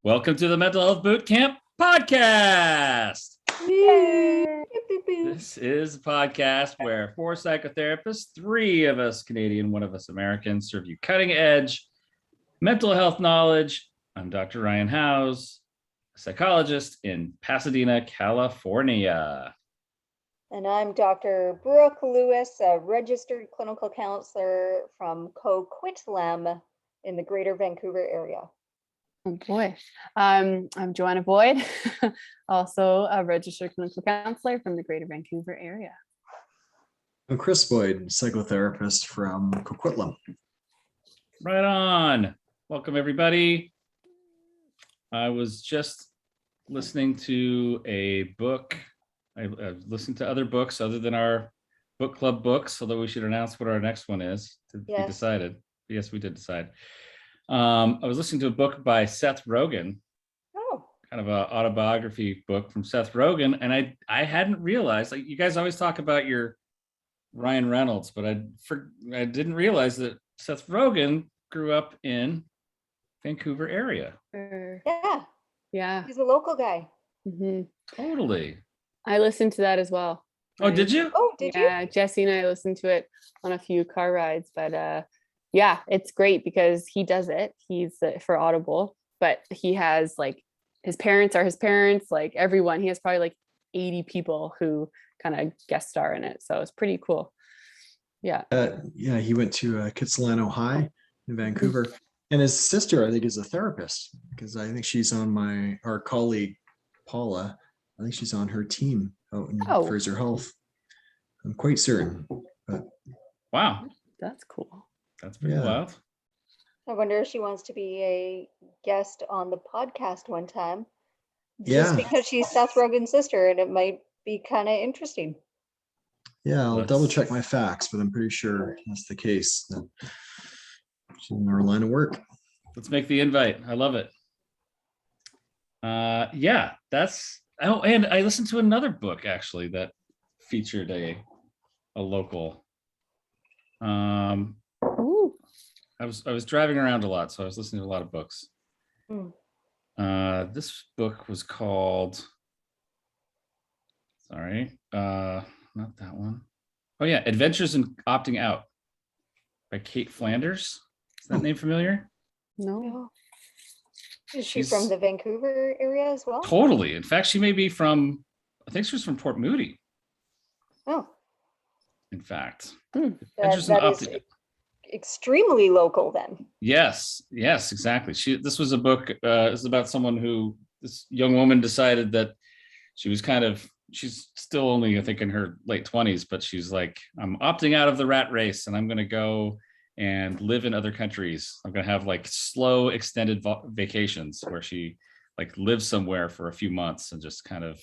Welcome to the Mental Health Boot Camp podcast. This is a podcast where 4 psychotherapists, 3 of us Canadian, 1 of us American, serve you cutting edge mental health knowledge. I'm Dr. Ryan Howes, a psychologist in Pasadena, California. And I'm Dr. Brooke Lewis, a registered clinical counselor from Coquitlam in the Greater Vancouver area. Oh boy. I'm Joanna Boyd, also a registered clinical counselor from the Greater Vancouver area. I'm Chris Boyd, psychotherapist from Coquitlam. Right on. Welcome, everybody. I was just listening to a book. I've listened to other books other than our book club books, although we should announce what our next one is to be decided. Yes, we did decide. I was listening to a book by Seth Rogen, kind of an autobiography book from Seth Rogen, and I hadn't realized, like, you guys always talk about your Ryan Reynolds, but I didn't realize that Seth Rogen grew up in Vancouver area. Yeah. He's a local guy. Mm-hmm. Totally. I listened to that as well. Oh, did you? Oh, did you? Yeah, Jesse and I listened to it on a few car rides, but yeah, it's great because he does it. He's for Audible, but he has like his parents are his parents, like everyone. He has probably like 80 people who kind of guest star in it. So it's pretty cool. Yeah. He went to Kitsilano High in Vancouver, and his sister, I think, is a therapist, because I think she's on our colleague Paula. I think she's on her team out in Fraser Health. I'm quite certain. But wow, that's cool. That's pretty wild. I wonder if she wants to be a guest on the podcast one time. Just because she's Seth Rogen's sister, and it might be kind of interesting. Yeah, I'll double check my facts, but I'm pretty sure that's the case. That she's in our line of work. Let's make the invite. I love it. And I listened to another book actually that featured a local. I was driving around a lot, so I was listening to a lot of books. This book was called, not that one. Oh yeah, Adventures in Opting Out by Kate Flanders. Is that name familiar? No. Is she from the Vancouver area as well? Totally. In fact, she may be I think she was from Port Moody. Oh. In fact. That is extremely local then. Yes, exactly. This was a book, it's about someone this young woman decided that she's still only, I think, in her late 20s, but she's like, I'm opting out of the rat race and I'm going to go and live in other countries. I'm going to have like slow extended vacations where she like lives somewhere for a few months and just kind of,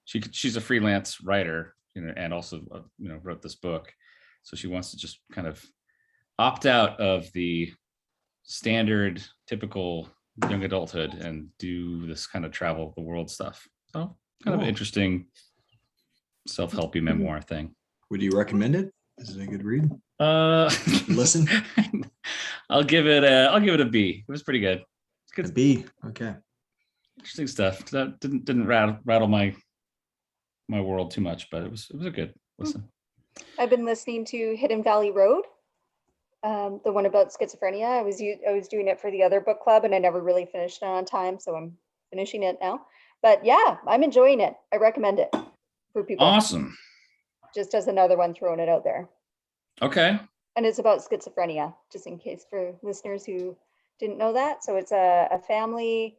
she's a freelance writer, and also, wrote this book. So she wants to just kind of opt out of the standard, typical young adulthood and do this kind of travel the world stuff. So kind of interesting self-helpy memoir thing. Would you recommend it? Is it a good read? Listen. I'll give it a B. It was pretty good. It's good. A B. Okay. Interesting stuff. That didn't rattle my world too much, but it was a good listen. I've been listening to Hidden Valley Road, the one about schizophrenia. I was doing it for the other book club, and I never really finished it on time, so I'm finishing it now. But yeah, I'm enjoying it. I recommend it for people. Awesome. Just as another one, throwing it out there. Okay. And it's about schizophrenia, just in case for listeners who didn't know that. So it's a family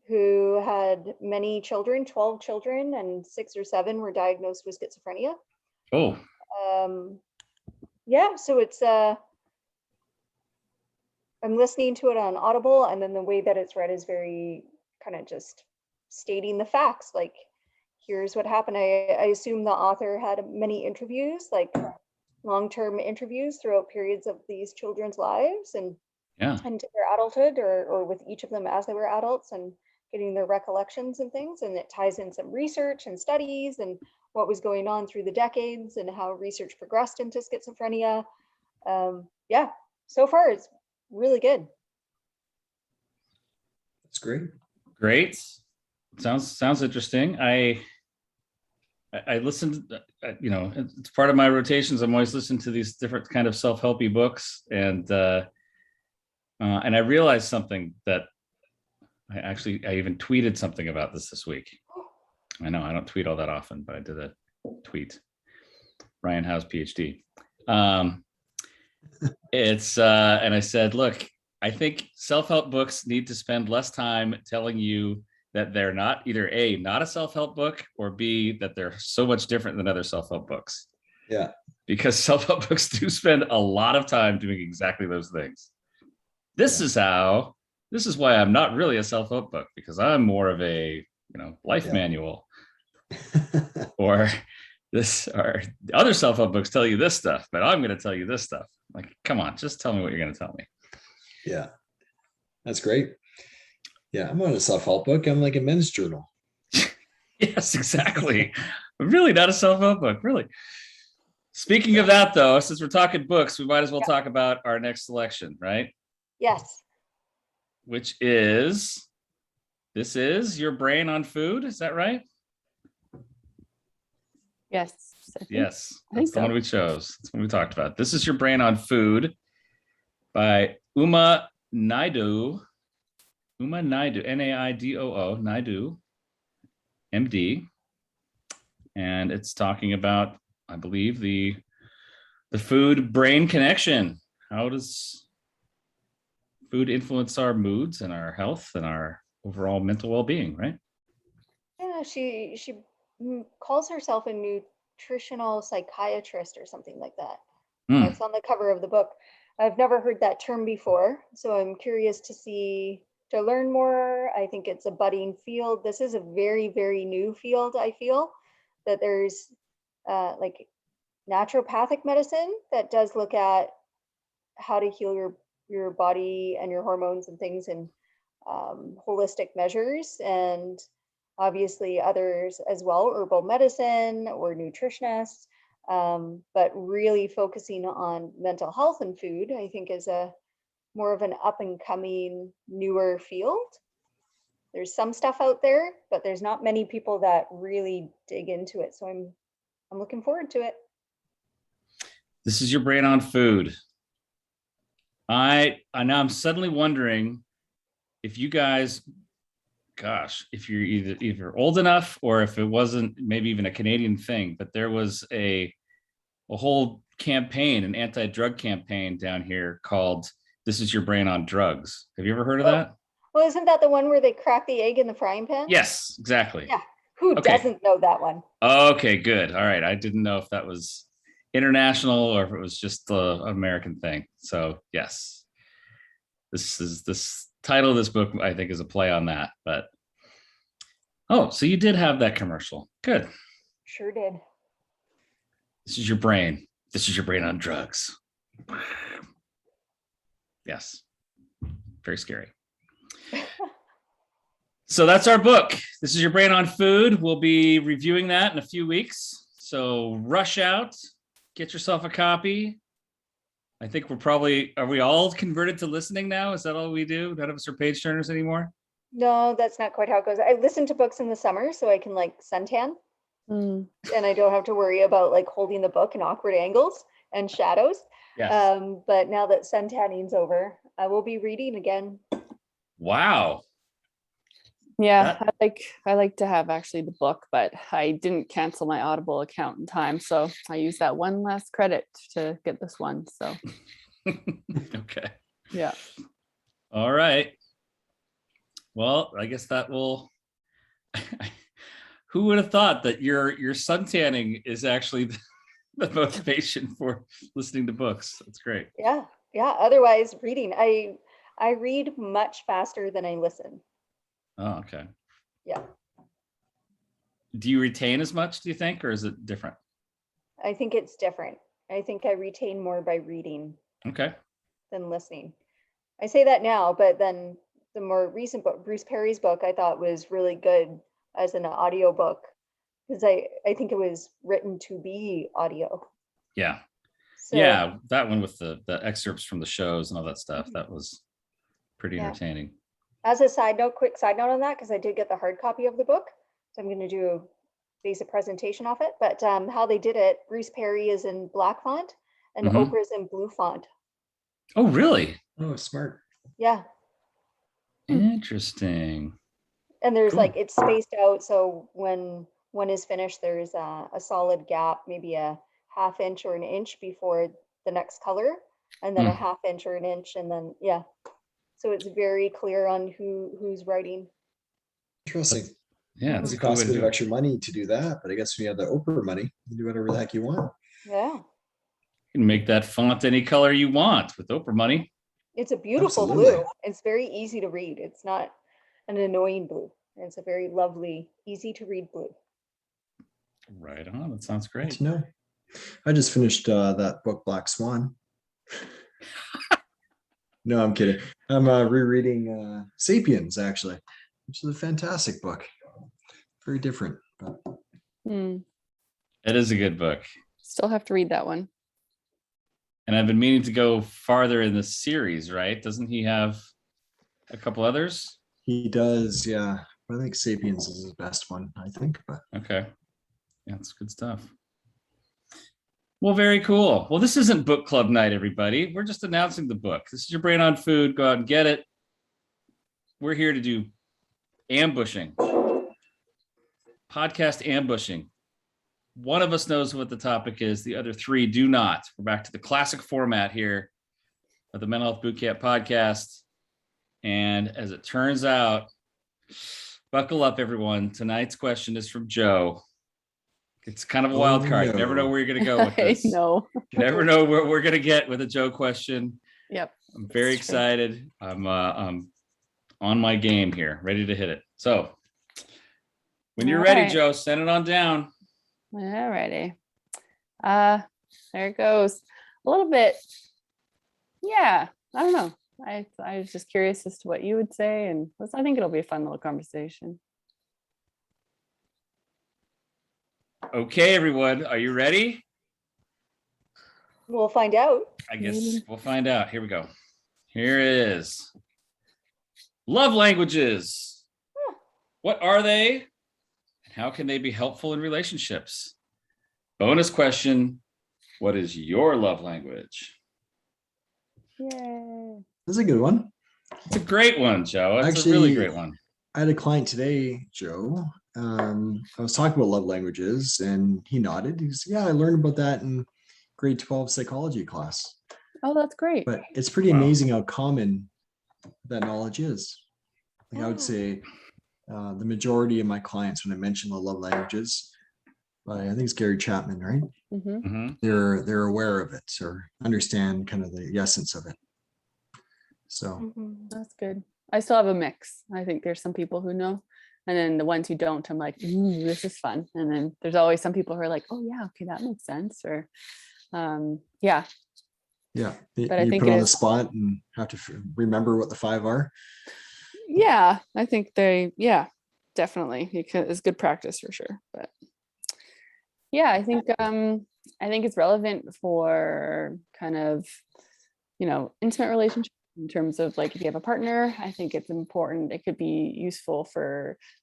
who had many children, 12 children, and 6 or 7 were diagnosed with schizophrenia. Oh. So it's I'm listening to it on Audible, and then the way that it's read is very kind of just stating the facts, like, here's what happened. I assume the author had many interviews, like long-term interviews throughout periods of these children's lives and into their adulthood, or with each of them as they were adults, and getting their recollections and things. And it ties in some research and studies and what was going on through the decades and how research progressed into schizophrenia. So far it's really good. That's great. Great. Sounds interesting. I listened, it's part of my rotations. I'm always listening to these different kind of self-helpy books, and I realized something that I even tweeted something about this week. I know I don't tweet all that often, but I did a tweet. Ryan Howe's PhD. And I said, look, I think self-help books need to spend less time telling you that they're not either A, not a self-help book, or B, that they're so much different than other self-help books. Yeah. Because self-help books do spend a lot of time doing exactly those things. This is why I'm not really a self-help book, because I'm more of a, life manual. or other self-help books tell you this stuff, but I'm going to tell you this stuff. Like, come on, just tell me what you're going to tell me. Yeah. That's great. Yeah, I'm on a self-help book. I'm like a men's journal. Yes, exactly. Really not a self-help book, really. Speaking of that, though, since we're talking books, we might as well talk about our next selection, right? Yes. Which is, this is Your Brain on Food. Is that right? Yes. Yes, I think that's the one so. we chose. That's what we talked about. This is Your Brain on Food by Uma Naidoo, Naidoo, Naidoo, MD. And it's talking about, I believe, the food brain connection. How does food influence our moods and our health and our overall mental well-being, right? Yeah, she calls herself a nutritional psychiatrist or something like that. It's on the cover of the book. I've never heard that term before, so I'm curious to learn more. I think it's a budding field. This is a very, very new field. I feel that there's like naturopathic medicine that does look at how to heal your body and your hormones and things in holistic measures, and obviously others as well, herbal medicine or nutritionists, but really focusing on mental health and food, I think, is a more of an up and coming newer field. There's some stuff out there, but there's not many people that really dig into it, so I'm looking forward to it. This is Your Brain on Food. I now I'm suddenly wondering if you guys, gosh, if you're either old enough or if it wasn't maybe even a Canadian thing, but there was a whole campaign, an anti-drug campaign down here called This Is Your Brain on Drugs. Have you ever heard of that? Well, isn't that the one where they crack the egg in the frying pan? Yes, exactly. Yeah. Who doesn't know that one? Okay, good. All right. I didn't know if that was international or if it was just an American thing. So yes, this title of this book, I think, is a play on that. But so you did have that commercial. Good. Sure did. This is your brain. This is your brain on drugs. Yes. Very scary. So that's our book. This is Your Brain on Food. We'll be reviewing that in a few weeks. So rush out, get yourself a copy. I think are we all converted to listening now? Is that all we do? None of us are page turners anymore? No, that's not quite how it goes. I listen to books in the summer so I can like suntan. And I don't have to worry about like holding the book in awkward angles and shadows. Yes. But now that suntanning's over, I will be reading again. Wow. Yeah, I like to have actually the book, but I didn't cancel my Audible account in time, so I used that one last credit to get this one. So okay. Yeah. All right. Well, I guess that will. Who would have thought that your suntanning is actually the motivation for listening to books? That's great. Yeah. Otherwise, reading. I read much faster than I listen. Oh, okay. Yeah. Do you retain as much, do you think, or is it different? I think it's different. I think I retain more by reading than listening. I say that now, but then the more recent book, Bruce Perry's book, I thought was really good as an audio book because I think it was written to be audio. Yeah. So, yeah, that one with the excerpts from the shows and all that stuff, that was pretty entertaining. As a side note, quick side note on that, because I did get the hard copy of the book, so I'm going to do a basic presentation of it. But how they did it, Bruce Perry is in black font and Mhm. Oprah's in blue font. Oh, really? Oh, smart. Yeah. Interesting. And there's Cool. like, it's spaced out. So when one is finished, there's a solid gap, maybe a ½ inch or an inch before the next color, and then a ½ inch or an inch. And then, yeah. So it's very clear on who's writing. Interesting. Yeah, It's it's a a cool way cost a to bit do of it. extra money to do that, but I guess when you have the Oprah money, you do whatever the heck you want. Yeah. You can make that font any color you want with Oprah money. It's a beautiful Absolutely. blue. It's very easy to read. It's not an annoying blue. It's a very lovely, easy to read blue. Right on. That sounds Good great. to know. I just finished that book, Black Swan. No, I'm kidding. I'm rereading Sapiens, actually, which is a fantastic book. Very different. But Hmm. It is a good book. Still have to read that one. And I've been meaning to go farther in the series, right? Doesn't he have a couple others? he does, yeah. I think Sapiens is his best one, I think. But Okay. Yeah, it's good stuff. Well, very cool. Well, this isn't book club night, everybody. We're just announcing the book. This is your brain on food. Go out and get it. We're here to do ambushing, podcast ambushing. One of us knows what the topic is. The other three do not. We're back to the classic format here of the Mental Health Bootcamp podcast. And as it turns out, buckle up, everyone. Tonight's question is from Joe. It's kind of a wild card. You never know where you're going to go with this. No. You never know what we're going to get with a Joe question. Yep. I'm very That's true. excited. I'm on my game here, ready to hit it. So when you're All ready, right. Joe, send it on down. Alrighty. There it goes. A little bit. Yeah, I don't know. I was just curious as to what you would say, and I think it'll be a fun little conversation. Okay, everyone, are you ready? We'll find out. I guess we'll find out. Here we go. Here it is. Love languages. What are they? And how can they be helpful in relationships? Bonus question. What is your love language? Yay. that's a good one. It's a great one, Joe. It's Actually, a really great one. I had a client today, Joe. I was talking about love languages and he nodded. He said, yeah, I learned about that in grade 12 psychology class. Oh, that's great. But it's pretty Wow. amazing how common that knowledge is. Like I would Oh. say the majority of my clients, when I mention the love languages, I think it's Gary Chapman, right? Mhm. Mhm. They're aware of it or understand kind of the essence of it. So Mhm. That's good. I still have a mix. I think there's some people who know, and then the ones who don't, I'm like, ooh, this is fun. And then there's always some people who are like, oh yeah, okay, that makes sense. Or yeah, yeah, But I you think put it on the is- spot and have to remember what the 5 are. yeah, I think definitely it's good practice for sure. But yeah, I think it's relevant for kind of, intimate relationships in terms of like if you have a partner. I think it's important. It could be useful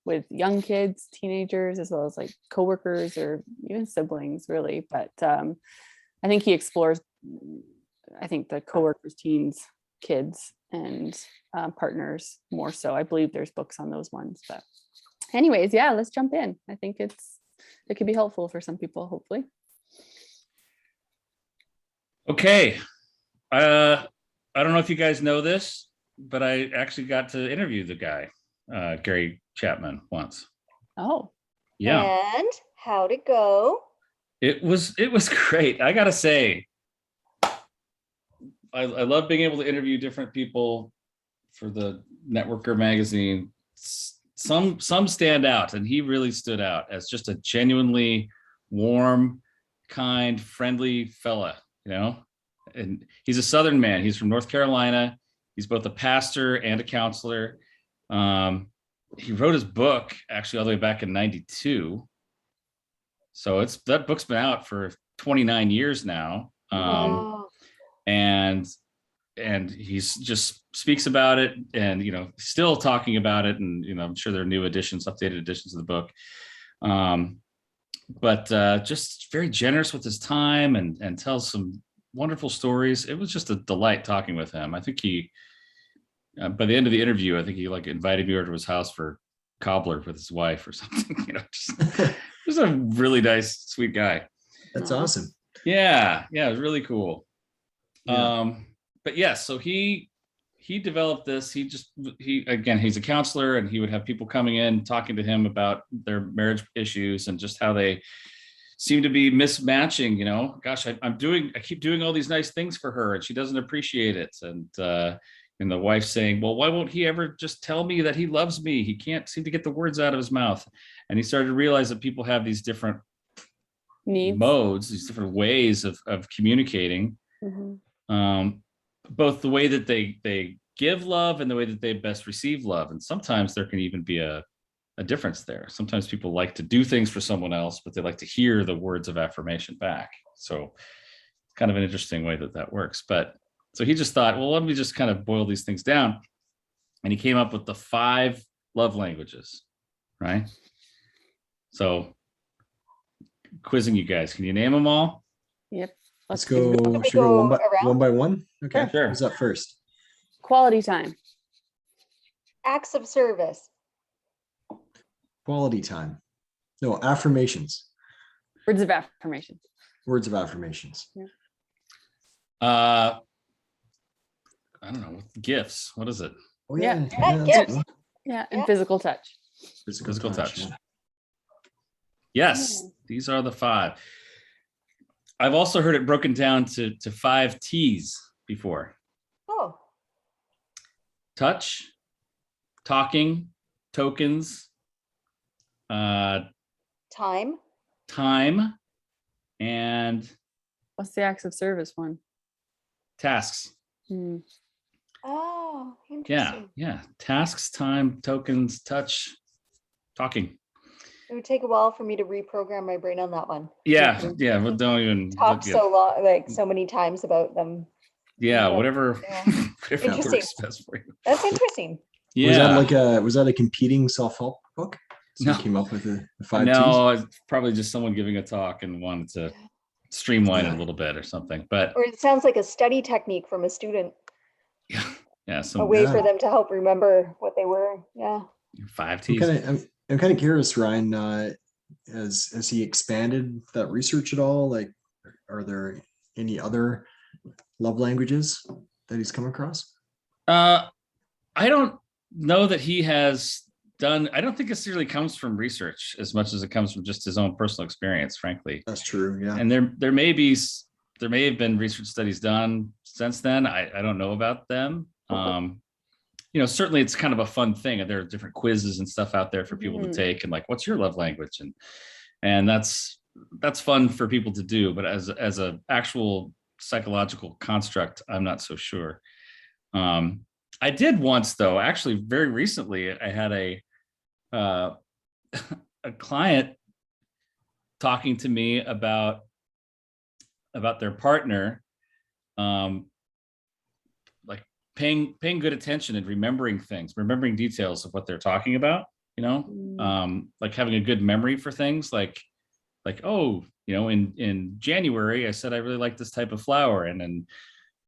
with young kids, teenagers, as well as like coworkers or even siblings, really. But I think he explores, I think the coworkers, teens, kids, and partners more so. I believe there's books on those ones. But anyways, yeah, let's jump in. I think it could be helpful for some people, hopefully. Okay. I don't know if you guys know this, but I actually got to interview the guy, Gary Chapman, once. Oh, Yeah. And how'd it go? It was great. I gotta say, I love being able to interview different people for the Networker magazine. Some stand out, and he really stood out as just a genuinely warm, kind, friendly fella, and he's a Southern man. He's from North Carolina. He's both a pastor and a counselor. He wrote his book actually all the way back in '92. So that book's been out for 29 years now. Wow. And he's just speaks about it, and still talking about it, and I'm sure there are new editions, updated editions of the book. But just very generous with his time, and tells some wonderful stories. It was just a delight talking with him. I think he, by the end of the interview, I think he like invited me over to his house for cobbler with his wife or something. Just a really nice, sweet guy. That's Aw. awesome. Yeah, it was really cool. Yeah. But yes, so he developed this. Again, he's a counselor, and he would have people coming in talking to him about their marriage issues and just how they seem to be mismatching. Gosh, I keep doing all these nice things for her, and she doesn't appreciate it. And the wife saying, well, why won't he ever just tell me that he loves me? He can't seem to get the words out of his mouth. And he started to realize that people have these different Needs. modes, these different ways of communicating. Both the way that they give love and the way that they best receive love. And sometimes there can even be a difference there. Sometimes people like to do things for someone else, but they like to hear the words of affirmation back. So it's kind of an interesting way that works. But so he just thought, well, let me just kind of boil these things down. And he came up with the 5 love languages, right? So quizzing you guys, can you name them all? Yep. Let's give it a go. Should we go around? one by one? Okay. Sure. Who's up first? Quality time. Acts of service. Quality time. No, affirmations. Words of affirmation. Words of affirmations. I don't know. Gifts. What is it? Oh Yeah. that's Gifts. good. Yeah. And Yeah. physical touch. Physical touch. yeah. Yes, these are the 5. I've also heard it broken down to 5 T's before. Oh, Touch, talking, tokens, time. time, and What's the acts of service one? tasks. Hmm. Oh, Yeah, interesting. yeah. Tasks, time, tokens, touch, talking. It would take a while for me to reprogram my brain on that one. Yeah, yeah. But don't even Talk look so long, like so many times about them. Yeah, But, whatever, yeah. whatever Interesting. works best for you. That's interesting. Yeah. Was that a competing self-help book? So No. you came up with the 5 T's? No, it's probably just someone giving a talk and wanted to streamline it a little bit or something. But Or it sounds like a study technique from a student, yeah, a some way for them to help remember what they were. Yeah. 5 I'm T's. kind of curious, Ryan, has he expanded that research at all? Like, are there any other love languages that he's come across? I don't know that he has done. I don't think it necessarily comes from research as much as it comes from just his own personal experience, frankly. That's true. Yeah. And there may have been research studies done since then. I don't know about them. Certainly it's kind of a fun thing. There are different quizzes and stuff out there for people to take, and like, what's your love language? And that's fun for people to do. But as a actual psychological construct, I'm not so sure. I did once, though, actually very recently, I had a client talking to me about their partner, like paying good attention and remembering details of what they're talking about, like having a good memory for things like, oh, in January, I said, I really like this type of flower. And in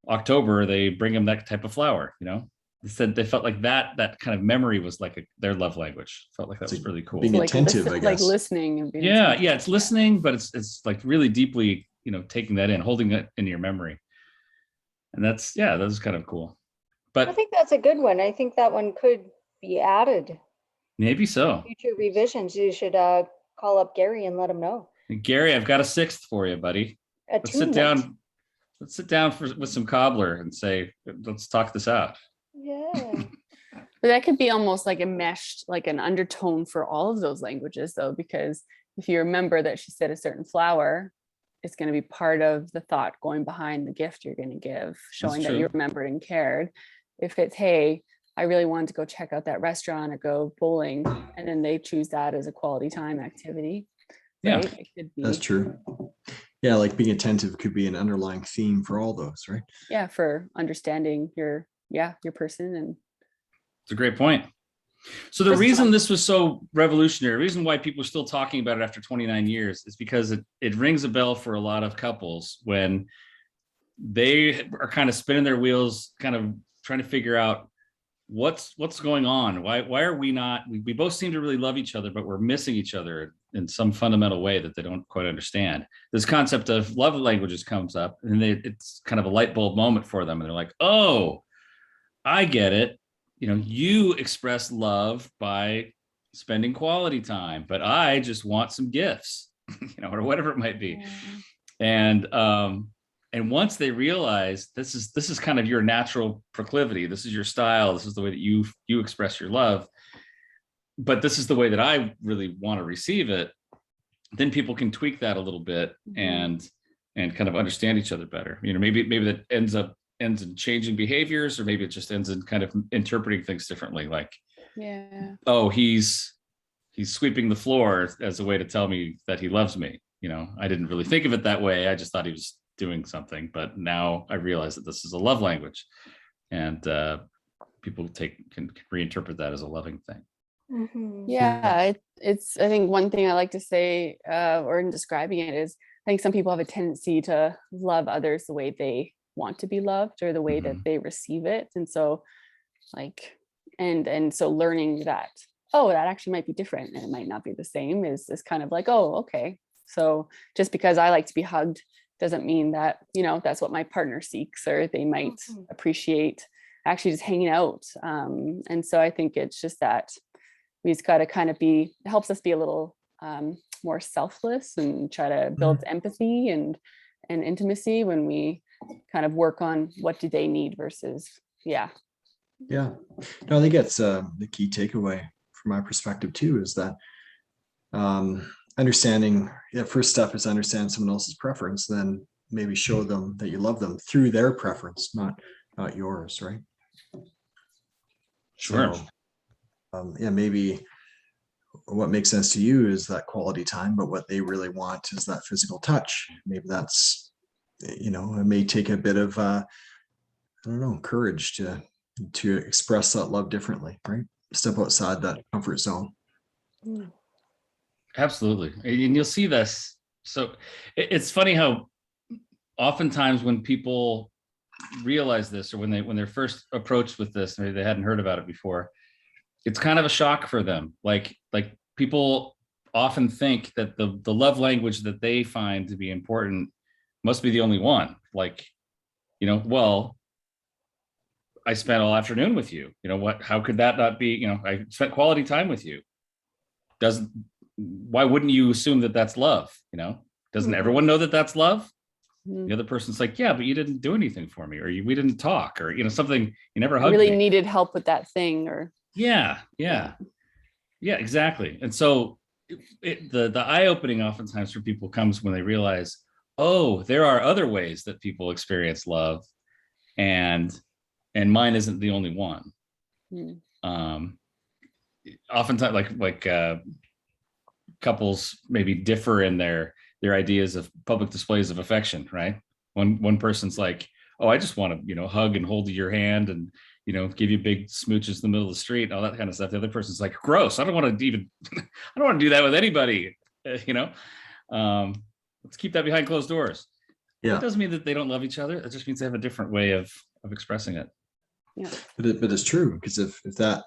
October, they bring them that type of flower, They said they felt like that kind of memory was like their love language. Felt like that was really cool. being attentive, I guess. Like listening and being Yeah, attentive. yeah, it's listening, but it's like really deeply, taking that in, holding it in your memory. And that's kind of cool. But I think that's a good one. I think that one could be added. maybe so. Future revisions, you should call up Gary and let him know. Gary, I've got a 6th for you, buddy. Let's sit down with some cobbler and say, let's talk this out. Yeah. But that could be almost like a meshed, like an undertone for all of those languages, though, because if you remember that she said a certain flower, it's going to be part of the thought going behind the gift you're going to give, showing that you remembered and cared. If it's, hey, I really wanted to go check out that restaurant or go bowling, and then they choose that as a quality time activity. Yeah, right? It could be. That's true. Yeah, like being attentive could be an underlying theme for all those, right? Yeah, for understanding your person. And It's a great point. So the Just reason fun. this was so revolutionary, reason why people are still talking about it after 29 years is because it rings a bell for a lot of couples when they are kind of spinning their wheels, kind of trying to figure out what's going on. Why are we not, we both seem to really love each other, but we're missing each other in some fundamental way that they don't quite understand. This concept of love languages comes up, and it's kind of a light bulb moment for them. And they're like, oh, I get it. You express love by spending quality time, but I just want some gifts, or whatever it might be. And once they realize this is kind of your natural proclivity, this is your style, this is the way that you express your love, but this is the way that I really want to receive it, then people can tweak that a little bit and kind of understand each other better. Maybe that ends in changing behaviors, or maybe it just ends in kind of interpreting things differently. Like, oh, he's sweeping the floor as a way to tell me that he loves me. I didn't really think of it that way. I just thought he was doing something, but now I realize that this is a love language, and people can reinterpret that as a loving thing. It's I think one thing I like to say, or in describing it, is I think some people have a tendency to love others the way they want to be loved, or the way that they receive it. And so so learning that, oh, that actually might be different, and it might not be the same, is kind of like, oh, okay, so just because I like to be hugged doesn't mean that that's what my partner seeks, or they might appreciate actually just hanging out. And so I think it's just that we just got to kind of it helps us be a little more selfless, and try to build empathy and intimacy when we kind of work on what do they need versus no, I think that's the key takeaway from my perspective too, is that understanding, the first step is understand someone else's preference, then maybe show them that you love them through their preference, not yours, right? Sure. So maybe what makes sense to you is that quality time, but what they really want is that physical touch. Maybe that's, it may take a bit of I don't know, courage to express that love differently, right? Step outside that comfort zone. Absolutely. And you'll see this. So it's funny how oftentimes when people realize this, or when they're first approached with this, maybe they hadn't heard about it before, it's kind of a shock for them. Like people often think that the love language that they find to be important must be the only one. Like, well, I spent all afternoon with you. How could that not be? I spent quality time with you. Why wouldn't you assume that that's love? Doesn't everyone know that that's love? The other person's like, yeah, but you didn't do anything for me, or we didn't talk, or something, you never hugged really me. Needed help with that thing, or yeah, exactly. And so the eye-opening oftentimes for people comes when they realize, oh, there are other ways that people experience love, and mine isn't the only one. Oftentimes, like couples maybe differ in their ideas of public displays of affection, right? One person's like, oh, I just want to hug and hold your hand and give you big smooches in the middle of the street and all that kind of stuff. The other person's like, gross, I don't want to even I don't want to do that with anybody. Let's keep that behind closed doors. It doesn't mean that they don't love each other. It just means they have a different way of expressing it. But it's true, because if that,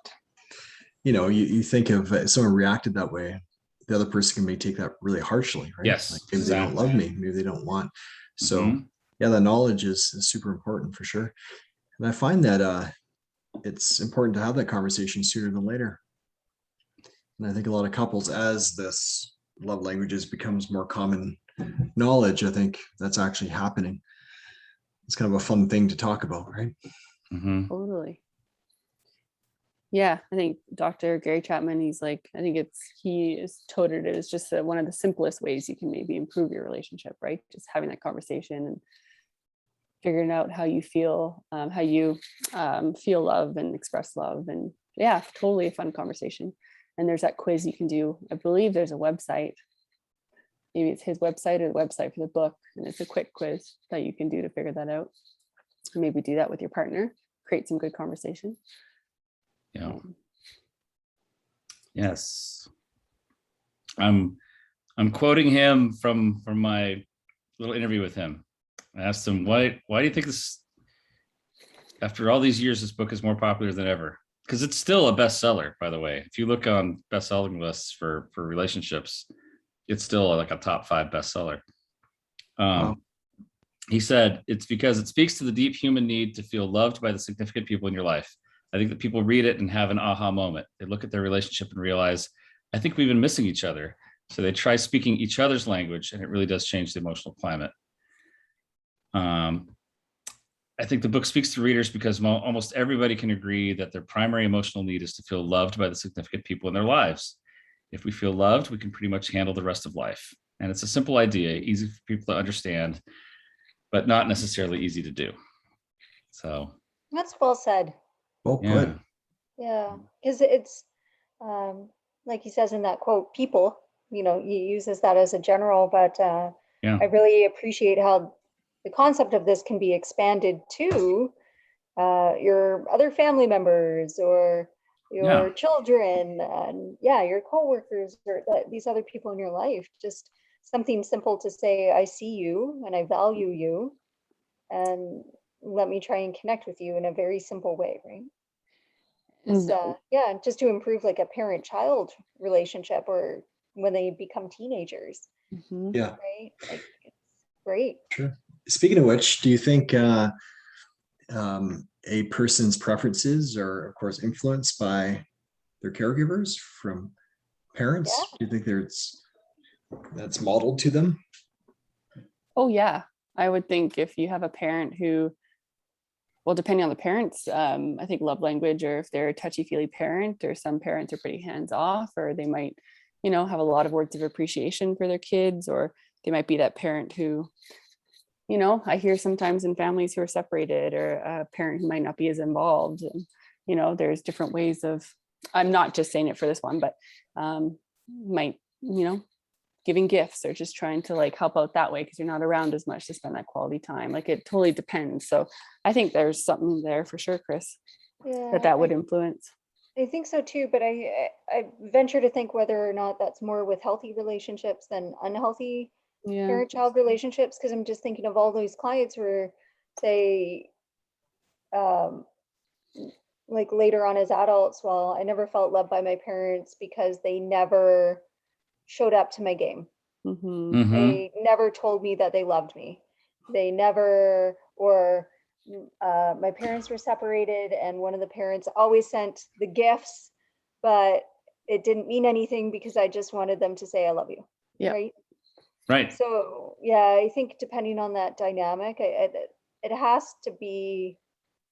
you think of someone reacted that way, the other person may take that really harshly, right? Yes, like maybe they don't love me, maybe they don't want. So that knowledge is super important for sure. And I find that it's important to have that conversation sooner than later. And I think a lot of couples, as this love languages becomes more common knowledge, I think that's actually happening. It's kind of a fun thing to talk about, right? Totally. Yeah, I think Dr. Gary Chapman, he is touted it as just one of the simplest ways you can maybe improve your relationship, right? Just having that conversation and figuring out how you feel love and express love. And totally a fun conversation. And there's that quiz you can do. I believe there's a website. maybe it's his website or the website for the book, and it's a quick quiz that you can do to figure that out. Maybe do that with your partner, create some good conversation. Yeah. Yes. I'm quoting him from my little interview with him. I asked him, why do you think this, after all these years, this book is more popular than ever? Because it's still a bestseller, by the way. If you look on best-selling lists for relationships, it's still like a top 5 bestseller. Wow. He said, it's because it speaks to the deep human need to feel loved by the significant people in your life. I think that people read it and have an aha moment. They look at their relationship and realize, I think we've been missing each other. So they try speaking each other's language, and it really does change the emotional climate. I think the book speaks to readers because almost everybody can agree that their primary emotional need is to feel loved by the significant people in their lives. If we feel loved, we can pretty much handle the rest of life. And it's a simple idea, easy for people to understand, but not necessarily easy to do. So That's well said. Well yeah. put. Yeah, because it's like he says in that quote, people, he uses that as a general, but Yeah. I really appreciate how the concept of this can be expanded to your other family members or your children and your coworkers or these other people in your life. Just something simple to say, I see you and I value you, and let me try and connect with you in a very simple way, right? Just, just to improve like a parent-child relationship or when they become teenagers, Yeah, right? Like it's great. sure. Speaking of which, do you think a person's preferences are, of course, influenced by their caregivers from parents? Yeah. Do you think that's modeled to them? Oh yeah, I would think if you have a parent who, well, depending on the parents, I think love language, or if they're a touchy-feely parent, or some parents are pretty hands-off, or they might, have a lot of words of appreciation for their kids, or they might be that parent who, I hear sometimes in families who are separated, or a parent who might not be as involved. And, there's different ways of, I'm not just saying it for this one, but might, giving gifts or just trying to like help out that way because you're not around as much to spend that quality time. Like it totally depends. So I think there's something there for sure, Chris, Yeah, that would influence. I think so too, but I venture to think whether or not that's more with healthy relationships than unhealthy Yeah. parent-child relationships, because I'm just thinking of all those clients who are, say, like later on as adults, well, I never felt loved by my parents because they never showed up to my game. Mm-hmm. They never told me that they loved me. They never, or my parents were separated and one of the parents always sent the gifts, but it didn't mean anything because I just wanted them to say, I love you. Yeah. Right. Right. So, yeah, I think depending on that dynamic, it has to be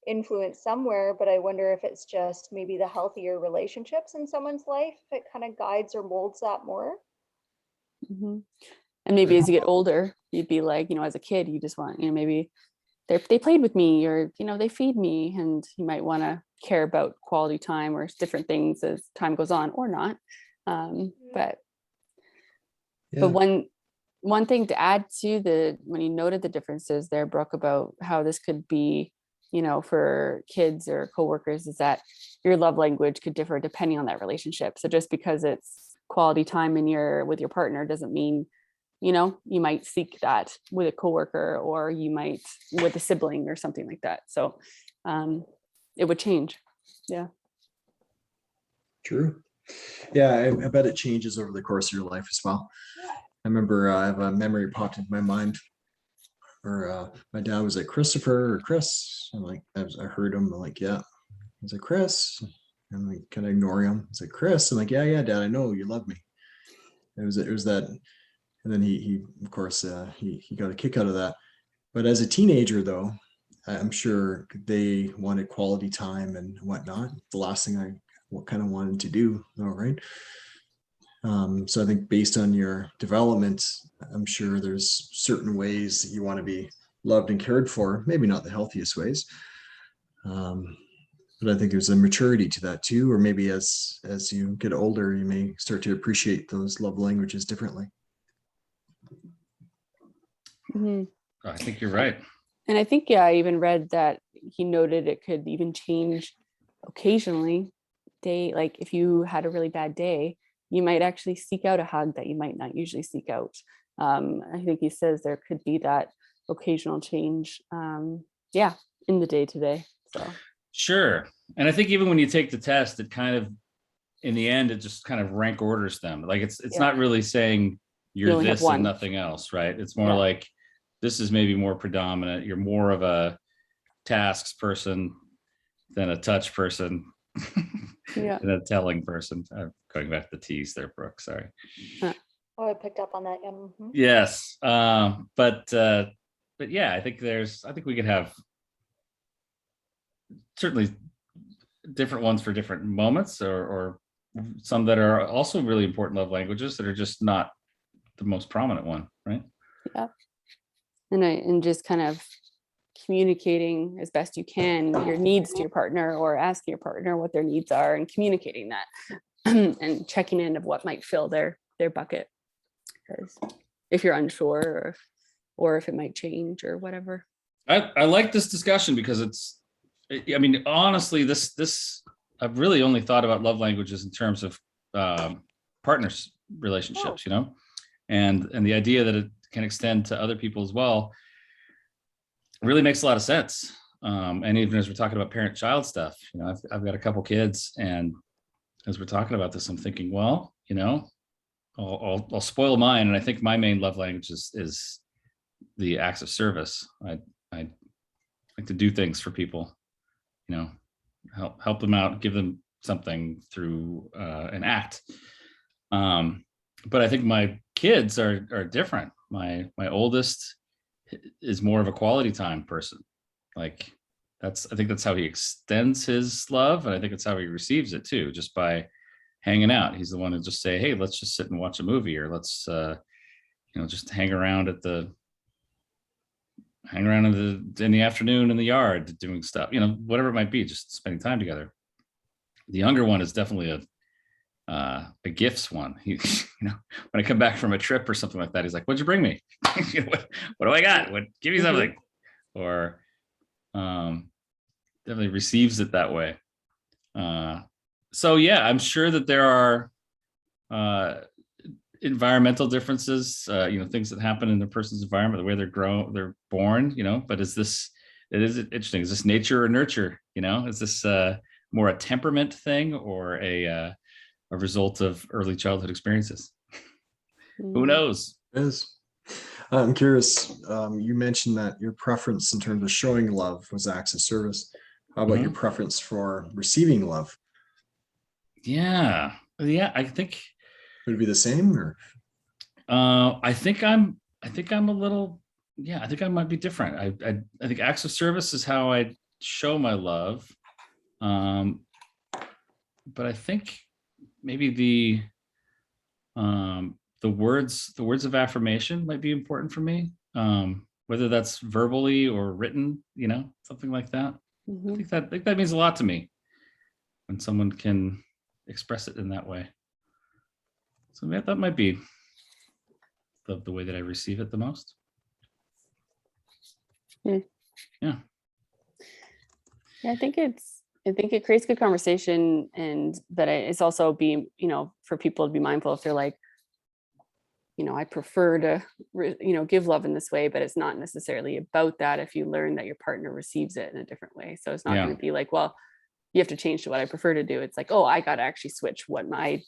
influenced somewhere, but I wonder if it's just maybe the healthier relationships in someone's life, if it kind of guides or molds that more. Mm-hmm. And maybe as you get older, you'd be like, as a kid, you just want, maybe they played with me, or, they feed me, and you might want to care about quality time or different things as time goes on, or not. But one thing to add to when you noted the differences there, Brooke, about how this could be, for kids or coworkers, is that your love language could differ depending on that relationship. So just because it's quality time with your partner doesn't mean, you might seek that with a coworker, or you might with a sibling or something like that. So it would change. Yeah. True. Yeah, I bet it changes over the course of your life as well. I remember I have a memory popped into my mind where my dad was like, Christopher or Chris. I'm like, I heard him. I'm like, yeah. He's like, Chris. I'm like, can I ignore him? He's like, Chris. I'm like, yeah, Dad, I know you love me. It was that. And then he of course, he got a kick out of that. But as a teenager, though, I'm sure they wanted quality time and whatnot. The last thing I kind of wanted to do, all right. So I think based on your development, I'm sure there's certain ways that you want to be loved and cared for, maybe not the healthiest ways. But I think there's a maturity to that too, or maybe as you get older, you may start to appreciate those love languages differently. Mhm. I think you're right. And I think, yeah, I even read that he noted it could even change occasionally. Like if you had a really bad day, you might actually seek out a hug that you might not usually seek out. I think he says there could be that occasional change, yeah, in the day to day. So Sure. And I think even when you take the test, it kind of, in the end, it just kind of rank orders them. Like it's yeah, not really saying you you're only have this and one. nothing else, right? It's more Yeah. like this is maybe more predominant. You're more of a tasks person than a touch person Yeah. than a telling person. Going back to the T's there, Brooke. Sorry. Oh, I picked up on that. Yeah. Mhm. Yes. But yeah, I think we could have certainly different ones for different moments, or some that are also really important love languages that are just not the most prominent one, right? Yeah. And just kind of communicating as best you can your needs to your partner, or asking your partner what their needs are and communicating that and checking in of what might fill their bucket, because if you're unsure, or if it might change or whatever. I like this discussion because I mean, honestly, this I've really only thought about love languages in terms of partners relationships, and the idea that it can extend to other people as well really makes a lot of sense. And even as we're talking about parent-child stuff, I've got a couple kids, and as we're talking about this, I'm thinking, well, I'll spoil mine, and I think my main love language is the acts of service. I like to do things for people, help them out, give them something through an act. But I think my kids are different. My oldest is more of a quality time person. Like I think that's how he extends his love, and I think it's how he receives it too, just by hanging out. He's the one who just say, hey, let's just sit and watch a movie, or let's just hang around in the afternoon in the yard doing stuff, whatever it might be, just spending time together. The younger one is definitely a gifts one. He, when I come back from a trip or something like that, he's like, what'd you bring me? what do I got? Give me something. Or definitely receives it that way. So yeah, I'm sure that there are environmental differences, things that happen in the person's environment, the way they're born, but it is interesting. Is this nature or nurture? Is this more a temperament thing, or a result of early childhood experiences? Who knows? It is. I'm curious. You mentioned that your preference in terms of showing love was acts of service. How about your preference for receiving love? Yeah. I think would it be the same, or? I think I'm a little. Yeah, I think I might be different. I think acts of service is how I show my love. But I think maybe the words of affirmation might be important for me, whether that's verbally or written, something like that. I think that means a lot to me when someone can express it in that way. So that might be the way that I receive it the most. Yeah. I think it creates good conversation, and that it's also being, for people to be mindful if they're like, I prefer to, give love in this way, but it's not necessarily about that if you learn that your partner receives it in a different way. So it's not going to be like, well, you have to change to what I prefer to do. It's like, oh, I got to actually switch what my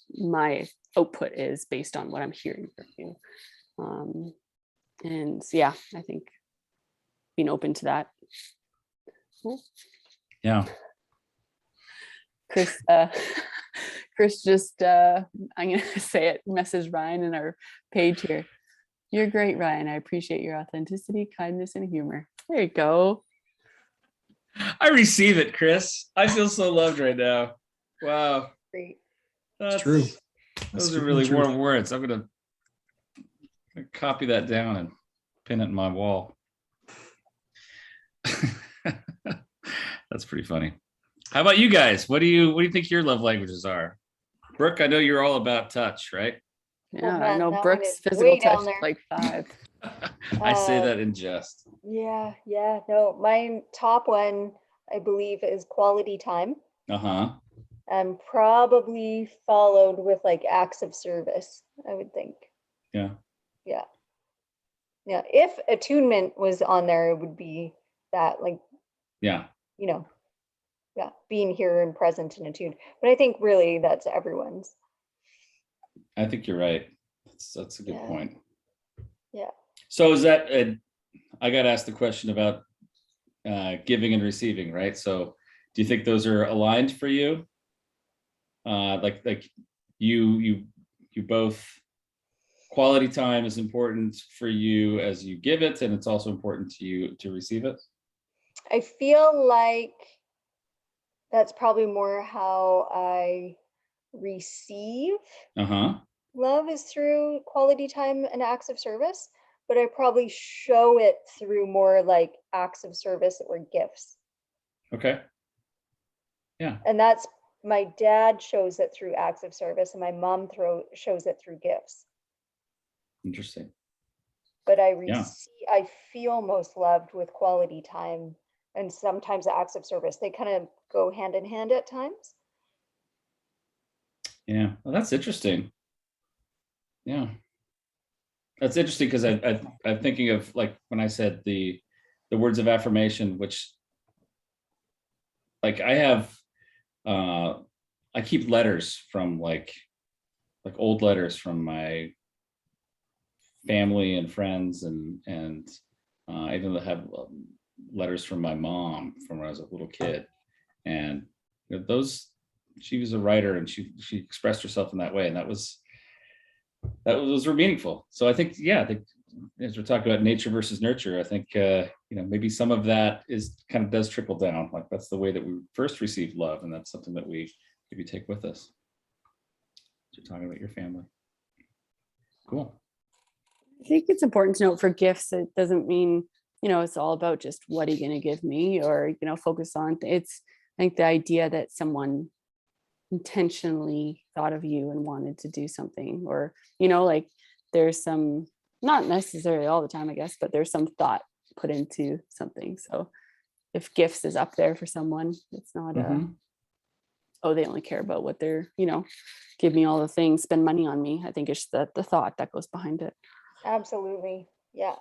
output is based on what I'm hearing from you. And so, yeah, I think being open to that. Cool. Yeah. Chris just, I'm going to say it, message Ryan in our page here. You're great, Ryan. I appreciate your authenticity, kindness, and humor. There you go. I receive it, Chris. I feel so loved right now. Wow. Great. That's true. Those are really warm words. I'm going to copy that down and pin it in my wall. That's pretty funny. How about you guys? What do you think your love languages are? Brooke, I know you're all about touch, right? Yeah, man, I know that one Brooke's is physical way down touch there. like 5. I say Um, that in jest. Yeah, yeah. No, my top one, I believe, is quality time, Uh-huh. and probably followed with like acts of service, I would think. Yeah. Yeah. Yeah. If attunement was on there, it would be that, like, Yeah. you know, yeah, being here and present and attuned. But I think really that's everyone's. I think you're right. That's a good Yeah. point. Yeah. So is that, I got asked the question about giving and receiving, right? So do you think those are aligned for you? Like you both, quality time is important for you as you give it, and it's also important to you to receive it. I feel like that's probably more how I receive Uh-huh. love, is through quality time and acts of service, but I probably show it through more like acts of service or gifts. Okay. Yeah. And that's, my dad shows it through acts of service and my mom shows it through gifts. Interesting. But Yeah. I feel most loved with quality time, and sometimes acts of service. They kind of go hand in hand at times. Yeah. Well, that's interesting. Yeah. That's interesting because I'm thinking of, like, when I said the words of affirmation, which, like, I keep letters from like old letters from my family and friends, and I even have letters from my mom from when I was a little kid, and those, she was a writer and she expressed herself in that way, and those were meaningful. So I think, yeah, I think as we're talking about nature versus nurture, I think maybe some of that is kind of does trickle down. Like, that's the way that we first received love, and that's something that we maybe take with us. You're talking about your family. Cool. I think it's important to note for gifts, it doesn't mean, it's all about just what are you going to give me, or, focus on it's, I think the idea that someone intentionally thought of you and wanted to do something, or, like there's some, not necessarily all the time, I guess, but there's some thought put into something. So if gifts is up there for someone, it's not oh, they only care about what they're, give me all the things, spend money on me. I think it's the thought that goes behind it. Absolutely. Yeah.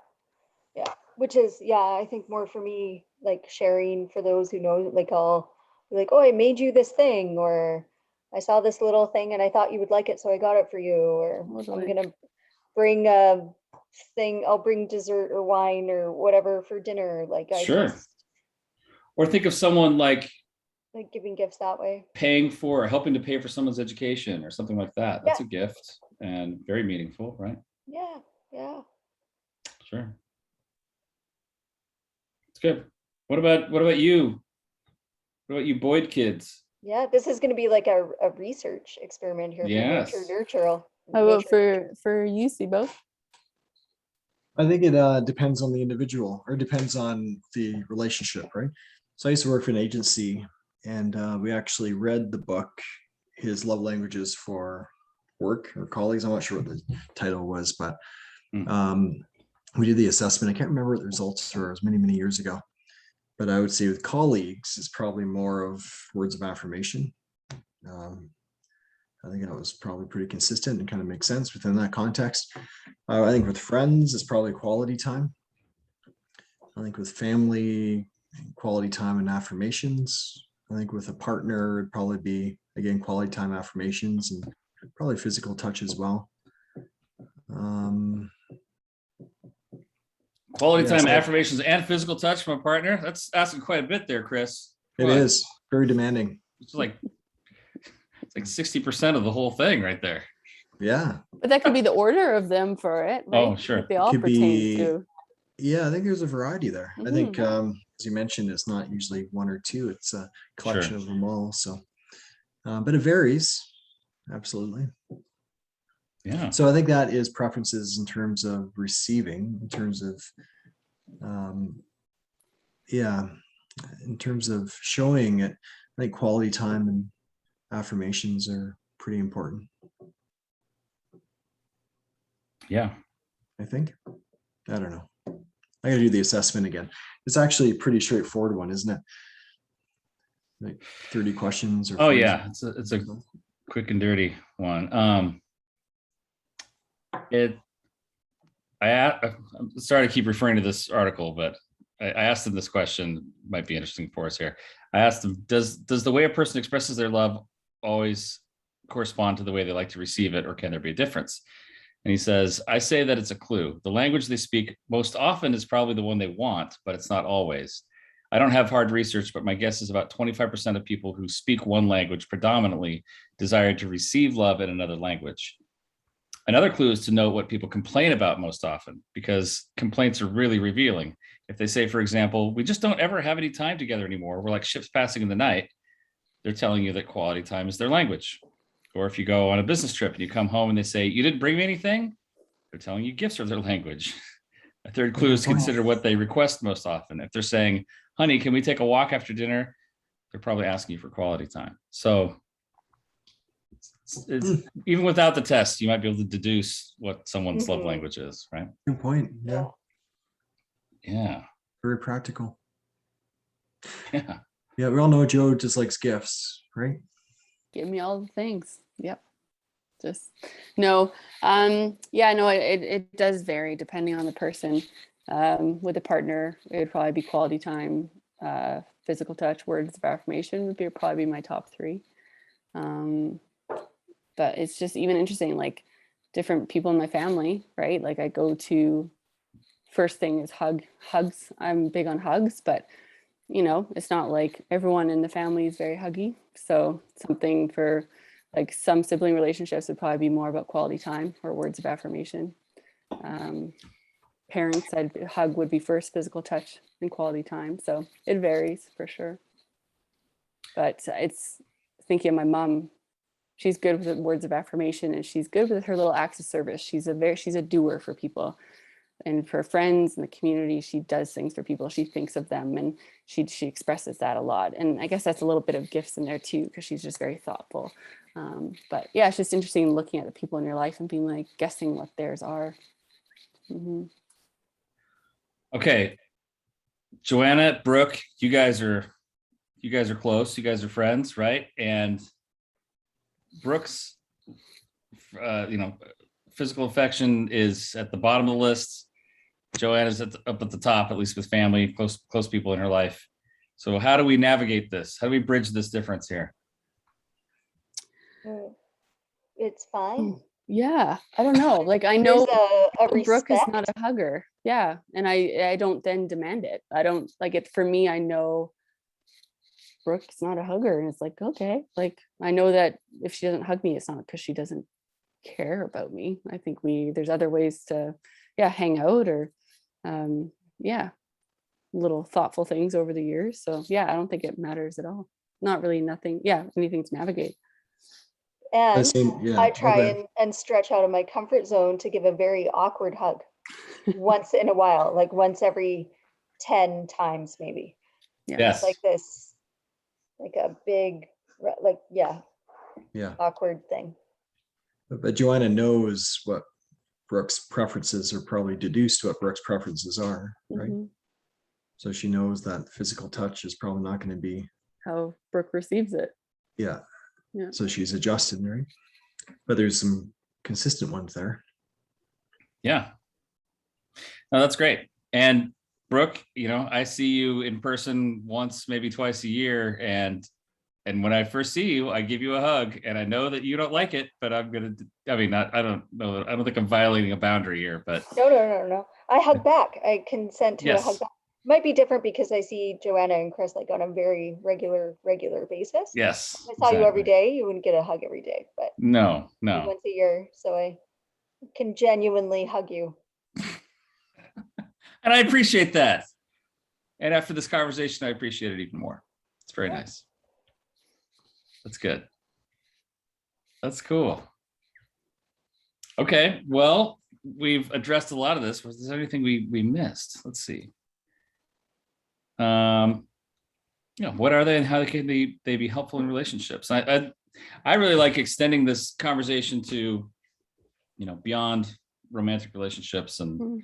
Yeah. Which is, yeah, I think more for me, like sharing, for those who know, like I'll be like, oh, I made you this thing, or I saw this little thing and I thought you would like it, so I got it for you, or Totally. I'm gonna bring a thing, I'll bring dessert or wine or whatever for dinner. Like I Sure. just Or think of someone like giving gifts that way. paying for or helping to pay for someone's education or something like that. That's Yeah. a gift and very meaningful, right? Yeah. Yeah. Sure. It's good. What about you? What about you Boyd kids? Yeah. This is gonna be like a research experiment here for nature Yes. nurture. How about Nature. for you, see both? I think it depends on the individual, or depends on the relationship, right? So I used to work for an agency, and we actually read the book, His Love Languages for Work or Colleagues. I'm not sure what the title was, but we did the assessment. I can't remember what the results were. It was many, many years ago. But I would say with colleagues, it's probably more of words of affirmation. I think that was probably pretty consistent and kind of makes sense within that context. I think with friends, it's probably quality time. I think with family, quality time and affirmations. I think with a partner, it'd probably be, again, quality time, affirmations, and probably physical touch as well. Quality time, so affirmations, and physical touch from a partner. That's asking quite a bit there, Chris. it is very demanding. It's like 60% of the whole thing right there. Yeah. But that could be the order of them for it, right? Oh, sure. Like they all Could pertain be, to. yeah, I think there's a variety there. I think, as you mentioned, it's not usually one or two, it's a collection of them all. So, but it varies. Absolutely. Yeah. So I think that is preferences in terms of receiving, in terms of, in terms of showing it. I think quality time and affirmations are pretty important. Yeah. I think. I don't know. I gotta do the assessment again. It's actually a pretty straightforward one, isn't it? Like 30 questions or Oh 40. yeah, it's a quick and dirty one. I'm sorry to keep referring to this article, but I asked them this question, might be interesting for us here. I asked them, does the way a person expresses their love always correspond to the way they like to receive it, or can there be a difference? And he says, I say that it's a clue. The language they speak most often is probably the one they want, but it's not always. I don't have hard research, but my guess is about 25% of people who speak one language predominantly desire to receive love in another language. Another clue is to note what people complain about most often, because complaints are really revealing. If they say, for example, we just don't ever have any time together anymore, we're like ships passing in the night, they're telling you that quality time is their language. Or if you go on a business trip and you come home and they say, you didn't bring me anything, they're telling you gifts are their language. A third clue is to consider what they request most often. If they're saying, honey, can we take a walk after dinner? They're probably asking you for quality time. So even without the test, you might be able to deduce what someone's love language is, right? Good point. Yeah. Yeah. Very practical. Yeah. Yeah, we all know Joe just likes gifts, right? Give me all the things. Yep. Just no. Yeah, no, it does vary depending on the person. With a partner, it would probably be quality time, physical touch, words of affirmation would probably be my top three. But it's just even interesting, like different people in my family, right? Like I go to, first thing is hugs. I'm big on hugs, but you know, it's not like everyone in the family is very huggy. So something for like some sibling relationships would probably be more about quality time or words of affirmation. Parents, hug would be first, physical touch and quality time. So it varies for sure. But it's thinking of my mom. She's good with words of affirmation and she's good with her little acts of service. She's a doer for people. And for friends in the community, she does things for people. She thinks of them and she expresses that a lot. And I guess that's a little bit of gifts in there too, because she's just very thoughtful. But yeah, it's just interesting looking at the people in your life and being like, guessing what theirs are. Mm-hmm. Okay. Joanna, Brooke, you guys are close. You guys are friends, right? And Brooke's, physical affection is at the bottom of the list. Joanna's up at the top, at least with family, close people in her life. So how do we navigate this? How do we bridge this difference here? It's fine. Yeah, I don't know. Like I know There's Brooke is respect. not a hugger. Yeah, and I don't then demand it. I don't like it. For me, I know Brooke's not a hugger, and it's like, okay, like I know that if she doesn't hug me, it's not because she doesn't care about me. I think there's other ways to hang out or little thoughtful things over the years. So yeah, I don't think it matters at all. Not really anything to navigate. And Yeah, I try and stretch out of my comfort zone to give a very awkward hug once in a while, like once every 10 times maybe. Yes. Like this, like a big, like, awkward thing. But Joanna knows what Brooke's preferences are, probably deduced what Brooke's preferences are, right? Mm-hmm. So she knows that physical touch is probably not going to be how Brooke receives it. Yeah. Yeah. So she's adjusted, right? But there's some consistent ones there. Yeah. No, that's great. And Brooke, I see you in person once, maybe twice a year. And when I first see you, I give you a hug, and I know that you don't like it, but I don't know. I don't think I'm violating a boundary here, but No. I hug back. I consent to a hug back. Might be different because I see Joanna and Chris like on a very regular basis. Yes. If I saw you every day, you wouldn't get a hug every day, but no. once a year, so I can genuinely hug you. And I appreciate that. And after this conversation, I appreciate it even more. It's very nice. That's good. That's cool. Okay, well, we've addressed a lot of this. Was there anything we missed? Let's see. What are they and how can they be helpful in relationships? I really like extending this conversation to, beyond romantic relationships and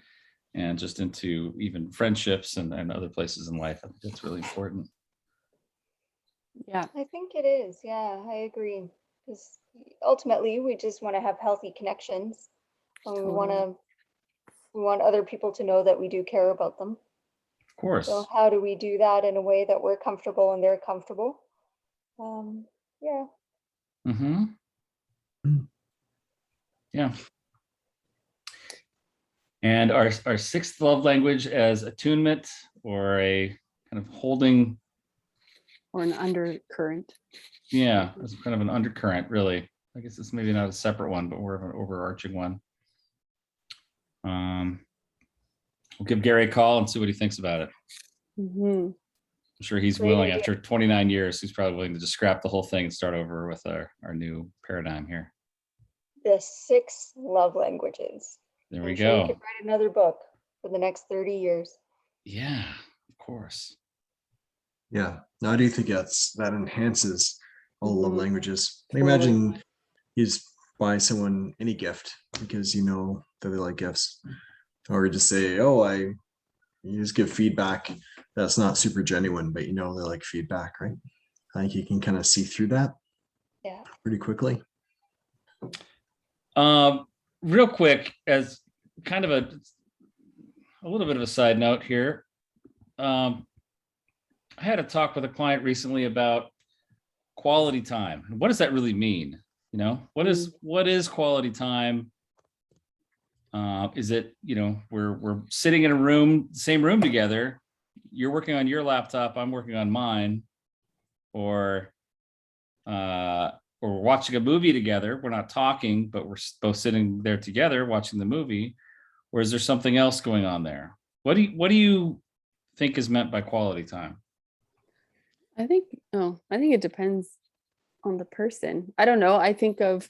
and just into even friendships and other places in life. I think that's really important. Yeah. I think it is. Yeah, I agree. Because ultimately, we just want to have healthy connections. And Totally. we want other people to know that we do care about them. Of course. So how do we do that in a way that we're comfortable and they're comfortable? Yeah. Mm-hmm. Yeah. And our sixth love language as attunement, or a kind of holding. Or an undercurrent. Yeah, as kind of an undercurrent, really. I guess it's maybe not a separate one, but more of an overarching one. We'll give Gary a call and see what he thinks about it. Mm-hmm. I'm sure he's Great willing. idea. After 29 years, he's probably willing to just scrap the whole thing and start over with our new paradigm here. The 6 love languages. There we I'm sure we go. could write another book for the next 30 years. Yeah, of course. Yeah. Now, do you think that enhances all love Mhm. languages? I Totally. imagine you just buy someone any gift because you know that they like gifts, or you just say, "Oh, you just give feedback that's not super genuine, but you know they like feedback, right?" I think you can kind of see through that Yeah. pretty quickly. Real quick, as kind of a little bit of a side note here. I had a talk with a client recently about quality time. What does that really mean? You know, what is quality time? Is it, we're sitting in a room, same room together. You're working on your laptop, I'm working on mine, or we're watching a movie together. We're not talking, but we're both sitting there together watching the movie. Or is there something else going on there? What do you think is meant by quality time? I think it depends on the person. I don't know. I think of,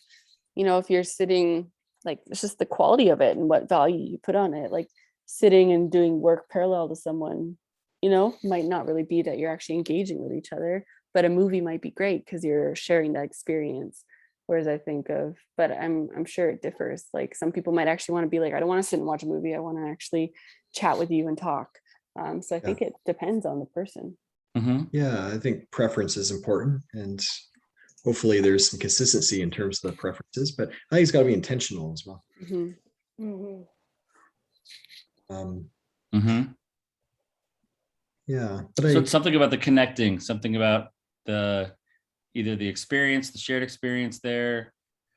if you're sitting, like, it's just the quality of it and what value you put on it. Like sitting and doing work parallel to someone, might not really be that you're actually engaging with each other, but a movie might be great because you're sharing that experience. Whereas but I'm sure it differs. Like some people might actually want to be like, I don't want to sit and watch a movie. I want to actually chat with you and talk. So I think it depends on the person. Mm-hmm. Yeah, I think preference is important, and hopefully there's some consistency in terms of the preferences, but I think it's got to be intentional as well. Mm-hmm. Mm-hmm. Mm-hmm. Yeah, but So it's something about the connecting, something about either the experience, the shared experience there,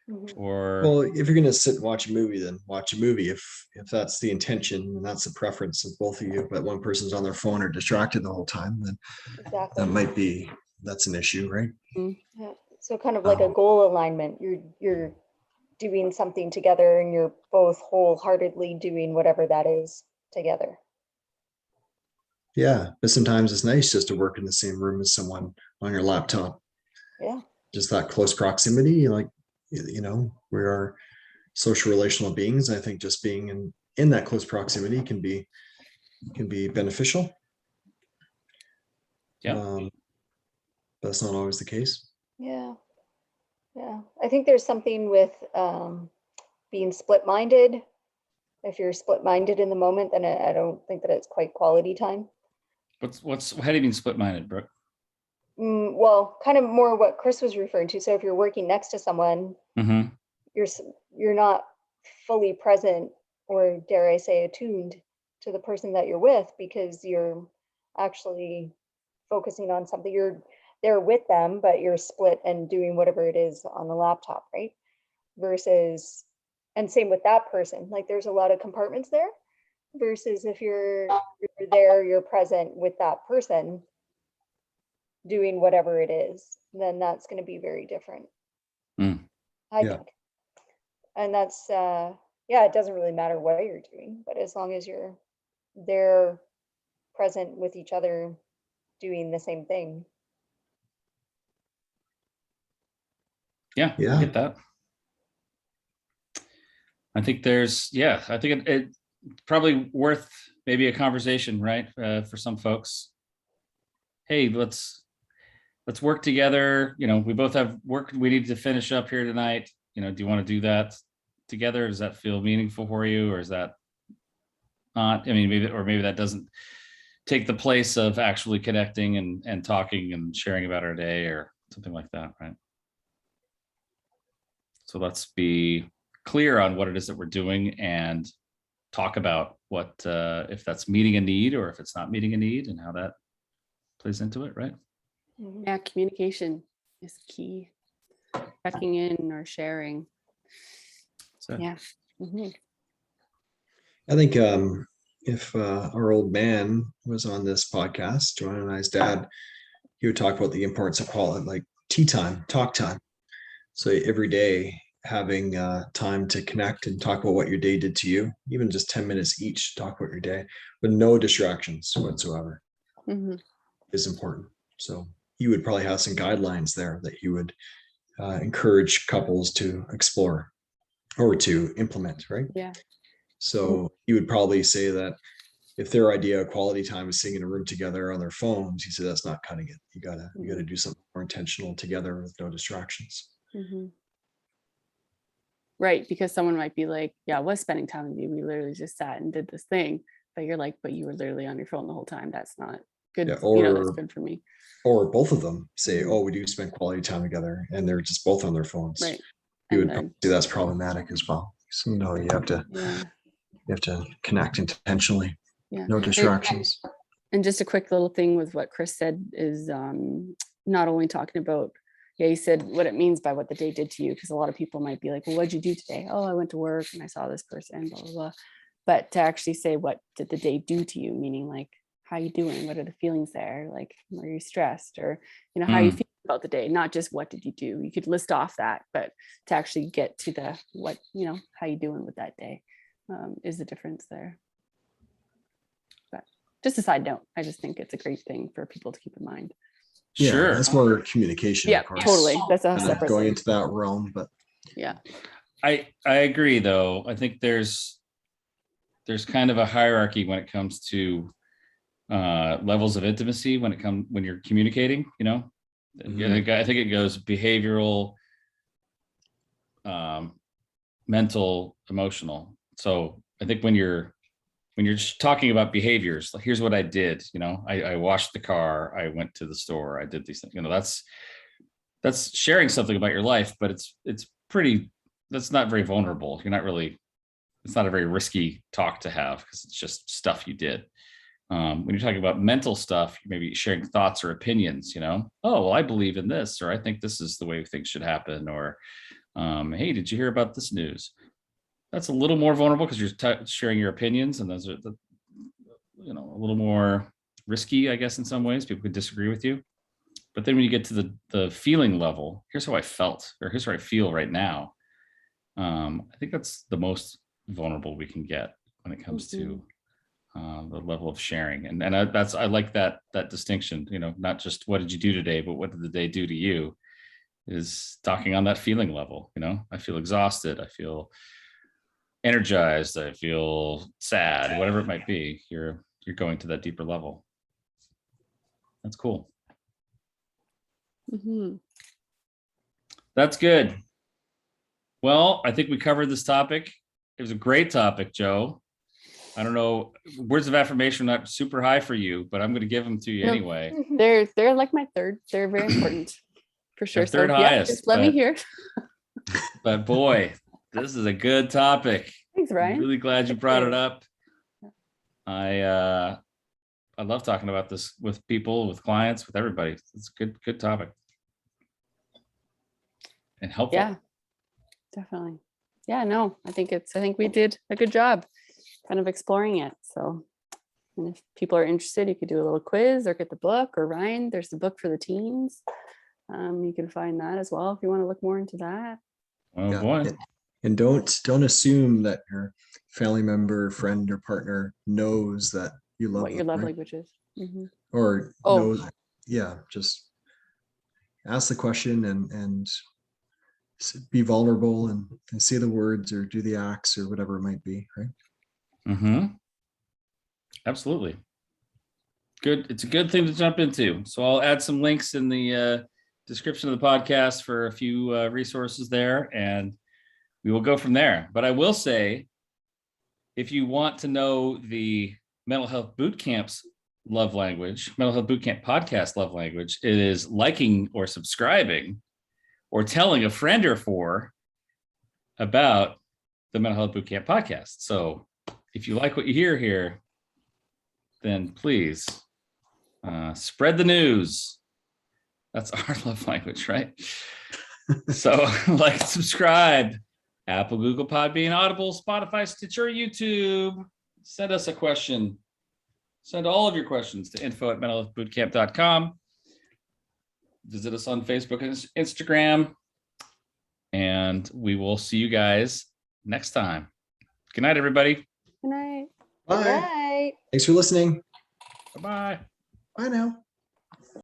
Mm-hmm. or well, if you're going to sit and watch a movie, then watch a movie. If that's the intention and that's the preference of both of you, but one person's on their phone or distracted the whole time, then Exactly. that's an issue, right? Yeah. So kind of like a goal alignment. You're doing something together and you're both wholeheartedly doing whatever that is together. Yeah, but sometimes it's nice just to work in the same room as someone on your laptop. Yeah. Just that close proximity, like, we are social relational beings. I think just being in that close proximity can be beneficial. yeah. But that's not always the case. Yeah. Yeah. I think there's something with being split-minded. If you're split-minded in the moment, then I don't think that it's quite quality time. How do you mean split-minded, Brooke? Well, kind of more what Chris was referring to. So if you're working next to someone, Mm-hmm. you're not fully present, or dare I say attuned to the person that you're with, because you're actually focusing on something. You're there with them, but you're split and doing whatever it is on the laptop, right? Versus, and same with that person, like there's a lot of compartments there, versus if you're there, you're present with that person doing whatever it is, then that's going to be very different. I think. And that's yeah, it doesn't really matter what you're doing, but as long as you're there present with each other doing the same thing. Yeah, I get that. I think I think it's probably worth maybe a conversation, right? For some folks. Hey, let's work together. We both have work we need to finish up here tonight. Do you want to do that together? Does that feel meaningful for you, or is that not. I mean, maybe that doesn't take the place of actually connecting and talking and sharing about our day or something like that, right? So let's be clear on what it is that we're doing and talk about what if that's meeting a need or if it's not meeting a need and how that plays into it, right? Yeah, communication is key. Checking in or sharing. So Yeah. Mhm. I think if our old man was on this podcast, Joanna and I's dad, he would talk about the importance of quality, like tea time, talk time. So every day having time to connect and talk about what your day did to you, even just 10 minutes each, talk about your day with no distractions whatsoever Mhm. is important. So you would probably have some guidelines there that you would encourage couples to explore or to implement, right? Yeah. So you would probably say that if their idea of quality time is sitting in a room together on their phones, you say that's not cutting it. You gotta do something more intentional together with no distractions. Mhm. Right, because someone might be like, yeah, I was spending time with you. We literally just sat and did this thing. But you're like, but you were literally on your phone the whole time. That's not good. Yeah, That's good for me. or both of them say, Mhm. oh, we do spend quality time together, and they're just both on their phones. Right. You And would then, see that's problematic as well. So no, you have to connect intentionally, yeah. no distractions. And just a quick little thing with what Chris said is not only talking about, yeah, he said what it means by what the day did to you, because a lot of people might be like, well, what'd you do today? Oh, I went to work and I saw this person, blah, blah, blah. But to actually say, what did the day do to you? Meaning like, how you doing? What are the feelings there? Like, are you stressed? Or, how you feel about the day? Not just what did you do? You could list off that, but to actually get to the what, how you doing with that day is the difference there. But just a side note, I just think it's a great thing for people to keep in mind. Yeah, sure. that's more communication. Yeah, of course. totally. That's a Kind of separate going thing. into that realm, but Yeah. I agree though. I think there's kind of a hierarchy when it comes to levels of intimacy when you're communicating, Mhm. I think it goes behavioral, mental, emotional. So I think when you're just talking about behaviors, like here's what I did, I washed the car, I went to the store, I did these things, that's sharing something about your life, but that's not very vulnerable. It's not a very risky talk to have because it's just stuff you did. When you're talking about mental stuff, you may be sharing thoughts or opinions, oh, well, I believe in this, or I think this is the way things should happen, or hey, did you hear about this news? That's a little more vulnerable because you're sharing your opinions, and those are a little more risky, I guess, in some ways. People could disagree with you. But then when you get to the feeling level, here's how I felt, or here's how I feel right now. I think that's the most vulnerable we can get when it comes to the level of sharing. And I like that distinction, not just what did you do today, but what did the day do to you, is talking on that feeling level. I feel exhausted, I feel energized, I feel sad, whatever it might be. You're going to that deeper level. That's cool. Mm-hmm. That's good. Well, I think we covered this topic. It was a great topic, Joe. I don't know, words of affirmation are not super high for you, but I'm going to give them to you anyway. They're like my third. They're very important for sure. Third So highest, just let me hear. But boy, this is a good topic. Thanks, Ryan. I'm really glad you brought it up. I love talking about this with people, with clients, with everybody. It's a good topic. And helpful. Yeah, definitely. Yeah, no, I think we did a good job kind of exploring it. So, and if people are interested, you could do a little quiz or get the book, or Ryan, there's the book for the teens. You can find that as well if you want to look more into that. Oh boy. And don't assume that your family member, friend, or partner knows that you love what them, your love right? language is. Mm-hmm. Or knows. Yeah, just ask the question and be vulnerable and say the words or do the acts or whatever it might be, right? Mm-hmm. Absolutely. Good. It's a good thing to jump into. So I'll add some links in the description of the podcast for a few resources there, and we will go from there. But I will say if you want to know the Mental Health Boot Camp's love language, Mental Health Boot Camp podcast love language, it is liking or subscribing or telling a friend or four about the Mental Health Boot Camp podcast. So if you like what you hear here, then please spread the news. That's our love language, right? So like, subscribe, Apple, Google, Podbean, Audible, Spotify, Stitcher, YouTube. Send us a question. Send all of your questions to info@mentalhealthbootcamp.com. Visit us on Facebook and Instagram. And we will see you guys next time. Good night, everybody. Good night. Bye. Good night. Thanks for listening. Bye-bye. Bye now.